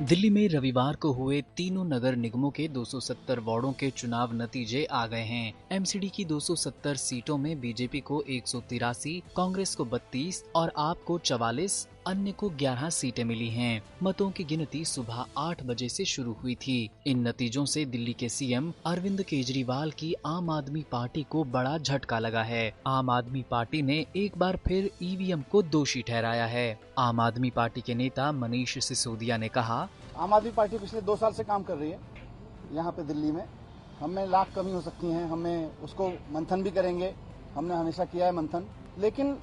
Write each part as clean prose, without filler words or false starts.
दिल्ली में रविवार को हुए तीनों नगर निगमों के 270 वार्डों के चुनाव नतीजे आ गए हैं। एमसीडी की 270 सीटों में बीजेपी को 183, कांग्रेस को 32 और आप को 44, अन्य को 11 सीटें मिली हैं। मतों की गिनती सुबह 8 बजे से शुरू हुई थी। इन नतीजों से दिल्ली के सीएम अरविंद केजरीवाल की आम आदमी पार्टी को बड़ा झटका लगा है। आम आदमी पार्टी ने एक बार फिर ईवीएम को दोषी ठहराया है। आम आदमी पार्टी के नेता मनीष सिसोदिया ने कहा, आम आदमी पार्टी पिछले 2 साल से काम कर रही है यहाँ पे दिल्ली में। हमें लाख कमी हो सकती हैं, हमें उसको मंथन भी करेंगे, हमने हमेशा किया है मंथन। लेकिन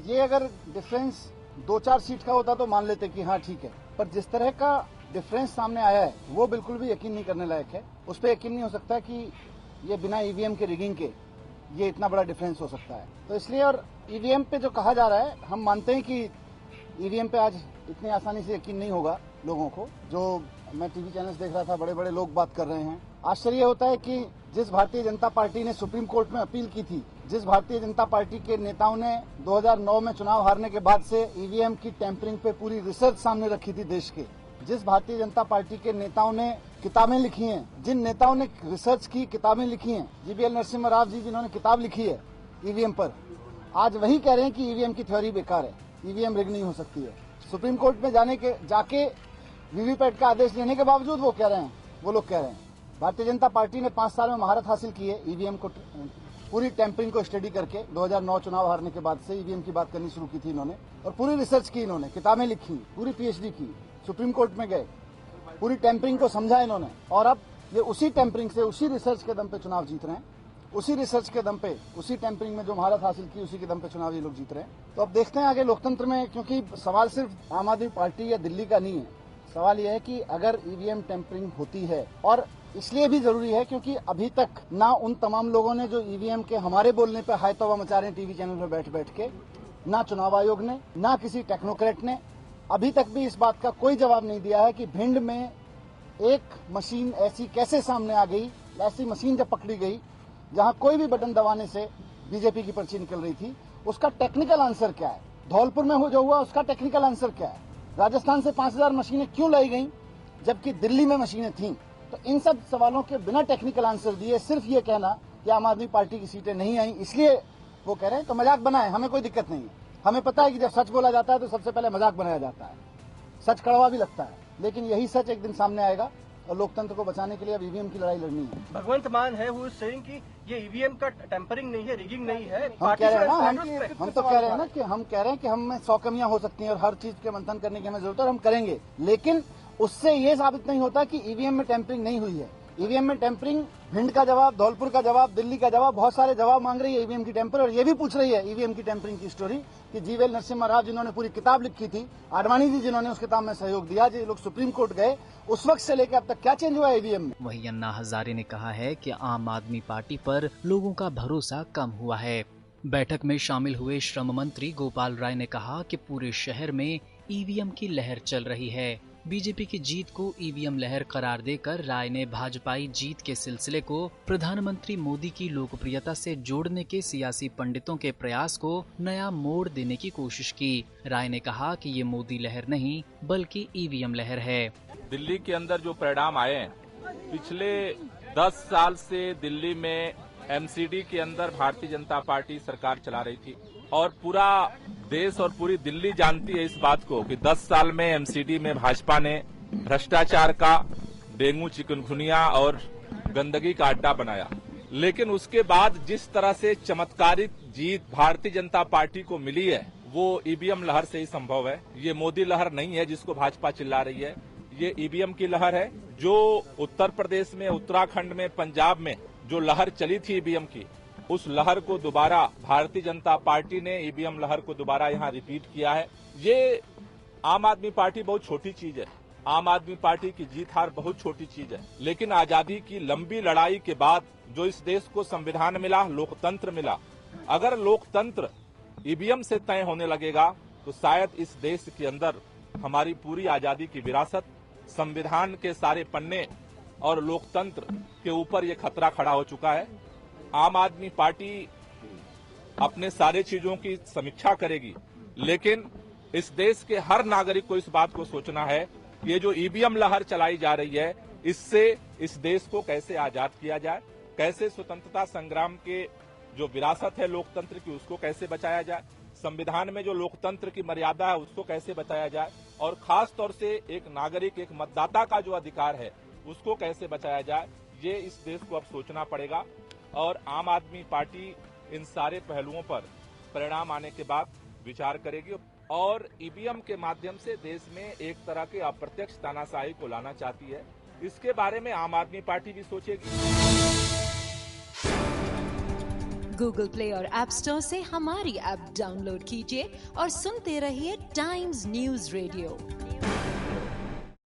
ये अगर डिफरेंस 2-4 सीट का होता तो मान लेते कि हाँ ठीक है, पर जिस तरह का डिफरेंस सामने आया है वो बिल्कुल भी यकीन नहीं करने लायक है। उस पर यकीन नहीं हो सकता कि ये बिना ईवीएम के रिगिंग के ये इतना बड़ा डिफरेंस हो सकता है। तो इसलिए, और ईवीएम पे जो कहा जा रहा है, हम मानते हैं कि ईवीएम पे आज इतनी आसानी से यकीन नहीं होगा लोगों को। जो मैं टीवी चैनल्स देख रहा था, बड़े बड़े लोग बात कर रहे हैं। आश्चर्य होता है कि जिस भारतीय जनता पार्टी ने सुप्रीम कोर्ट में अपील की थी, जिस भारतीय जनता पार्टी के नेताओं ने 2009 में चुनाव हारने के बाद से ईवीएम की टैंपरिंग पे पूरी रिसर्च सामने रखी थी देश के, जिस भारतीय जनता पार्टी के नेताओं ने किताबें लिखी हैं, जिन नेताओं ने रिसर्च की किताबें लिखी हैं, जीवीएल नरसिम्हा राव जी जिन्होंने किताब लिखी है ईवीएम पर, आज वही कह रहे हैं कि ईवीएम की थ्योरी बेकार है, ईवीएम रिग नहीं हो सकती है। सुप्रीम कोर्ट में जाके वीवीपैट का आदेश लेने के बावजूद वो लोग कह रहे हैं। भारतीय जनता पार्टी ने 5 साल में महारत हासिल की है ईवीएम को पूरी टैंपरिंग को स्टडी करके। 2009 चुनाव हारने के बाद से ईवीएम की बात करनी शुरू की थी इन्होंने, और पूरी रिसर्च की इन्होंने, किताबें लिखी, पूरी पीएचडी की, सुप्रीम कोर्ट में गए, पूरी टैंपरिंग को समझा इन्होंने, और अब ये उसी टैंपरिंग से, उसी रिसर्च के दम पे चुनाव जीत रहे हैं। उसी रिसर्च के दम पे, उसी टैंपरिंग में जो महारत हासिल की, उसी के दम पे चुनाव ये लोग जीत रहे हैं। तो अब देखते हैं आगे लोकतंत्र में, क्योंकि सवाल सिर्फ आम आदमी पार्टी या दिल्ली का नहीं है। सवाल यह है कि अगर ईवीएम टैंपरिंग होती है, और इसलिए भी जरूरी है क्योंकि अभी तक ना उन तमाम लोगों ने जो ईवीएम के हमारे बोलने पे हाय तौबा मचा रहे हैं टीवी चैनल पर बैठ के, ना चुनाव आयोग ने, ना किसी टेक्नोक्रेट ने अभी तक भी इस बात का कोई जवाब नहीं दिया है कि भिंड में एक मशीन ऐसी कैसे सामने आ गई, ऐसी मशीन जब पकड़ी गई जहां कोई भी बटन दबाने से बीजेपी की पर्ची निकल रही थी, उसका टेक्निकल आंसर क्या है। धौलपुर में जो हुआ उसका टेक्निकल आंसर क्या है। राजस्थान से 5000 मशीनें क्यों लाई गई जबकि दिल्ली में मशीनें थीं। तो इन सब सवालों के बिना टेक्निकल आंसर दिए सिर्फ ये कहना कि आम आदमी पार्टी की सीटें नहीं आई इसलिए वो कह रहे हैं, तो मजाक बनाए, हमें कोई दिक्कत नहीं है। हमें पता है कि जब सच बोला जाता है तो सबसे पहले मजाक बनाया जाता है, सच कड़वा भी लगता है, लेकिन यही सच एक दिन सामने आएगा और लोकतंत्र को बचाने के लिए अब ईवीएम की लड़ाई लड़नी है। भगवंत मान है वो सेइंग कि ये ईवीएम का टेम्परिंग नहीं है, रिगिंग नहीं है। हम कह रहे हैं ना, हम तो कह रहे हैं ना कि हम कह रहे हैं कि हम में 100 कमियां हो सकती हैं और हर चीज के मंथन करने की हमें जरूरत है और हम करेंगे, लेकिन उससे ये साबित नहीं होता कि ईवीएम में टेम्परिंग नहीं हुई है। ईवीएम में टेम्परिंग, भिंड का जवाब, धौलपुर का जवाब, दिल्ली का जवाब, बहुत सारे जवाब मांग रही है ईवीएम की टेम्पर, और ये भी पूछ रही है ईवीएम की टेम्परिंग की स्टोरी कि जीवीएल नरसिम्हा राव जिन्होंने पूरी किताब लिखी थी, आडवाणी जी जिन्होंने उस किताब में सहयोग दिया, जो लोग सुप्रीम कोर्ट गए, उस वक्त से लेकर अब तक क्या चेंज हुआ है ईवीएम में। वहीं अन्ना हजारे ने कहा है कि आम आदमी पार्टी पर लोगों का भरोसा कम हुआ है। बैठक में शामिल हुए श्रम मंत्री गोपाल राय ने कहा कि पूरे शहर में ईवीएम की लहर चल रही है। बीजेपी की जीत को ईवीएम लहर करार देकर राय ने भाजपाई जीत के सिलसिले को प्रधानमंत्री मोदी की लोकप्रियता से जोड़ने के सियासी पंडितों के प्रयास को नया मोड़ देने की कोशिश की। राय ने कहा कि ये मोदी लहर नहीं बल्कि ईवीएम लहर है। दिल्ली के अंदर जो परिणाम आए हैं, पिछले 10 साल से दिल्ली में एमसीडी के अंदर भारतीय जनता पार्टी सरकार चला रही थी, और पूरा देश और पूरी दिल्ली जानती है इस बात को कि 10 साल में एमसीडी में भाजपा ने भ्रष्टाचार का, डेंगू, चिकनगुनिया और गंदगी का अड्डा बनाया। लेकिन उसके बाद जिस तरह से चमत्कारिक जीत भारतीय जनता पार्टी को मिली है, वो ईवीएम लहर से ही संभव है। ये मोदी लहर नहीं है जिसको भाजपा चिल्ला रही है, ये ईवीएम की लहर है। जो उत्तर प्रदेश में, उत्तराखंड में, पंजाब में जो लहर चली थी ईवीएम की, उस लहर को दोबारा भारतीय जनता पार्टी ने ईवीएम लहर को दोबारा यहाँ रिपीट किया है। ये आम आदमी पार्टी बहुत छोटी चीज है, आम आदमी पार्टी की जीत हार बहुत छोटी चीज है, लेकिन आजादी की लंबी लड़ाई के बाद जो इस देश को संविधान मिला, लोकतंत्र मिला, अगर लोकतंत्र ईवीएम से तय होने लगेगा तो शायद इस देश के अंदर हमारी पूरी आजादी की विरासत, संविधान के सारे पन्ने और लोकतंत्र के ऊपर ये खतरा खड़ा हो चुका है। आम आदमी पार्टी अपने सारे चीजों की समीक्षा करेगी, लेकिन इस देश के हर नागरिक को इस बात को सोचना है ये जो ईवीएम लहर चलाई जा रही है, इससे इस देश को कैसे आजाद किया जाए, कैसे स्वतंत्रता संग्राम के जो विरासत है लोकतंत्र की उसको कैसे बचाया जाए, संविधान में जो लोकतंत्र की मर्यादा है उसको कैसे बचाया जाए, और खास तौर से एक नागरिक, एक मतदाता का जो अधिकार है उसको कैसे बचाया जाए, ये इस देश को अब सोचना पड़ेगा। और आम आदमी पार्टी इन सारे पहलुओं पर परिणाम आने के बाद विचार करेगी और ईवीएम के माध्यम से देश में एक तरह के अप्रत्यक्ष तानाशाही को लाना चाहती है। इसके बारे में आम आदमी पार्टी भी सोचेगी। गूगल प्ले और ऐप स्टोर से हमारी ऐप डाउनलोड कीजिए और सुनते रहिए टाइम्स न्यूज़ रेडियो।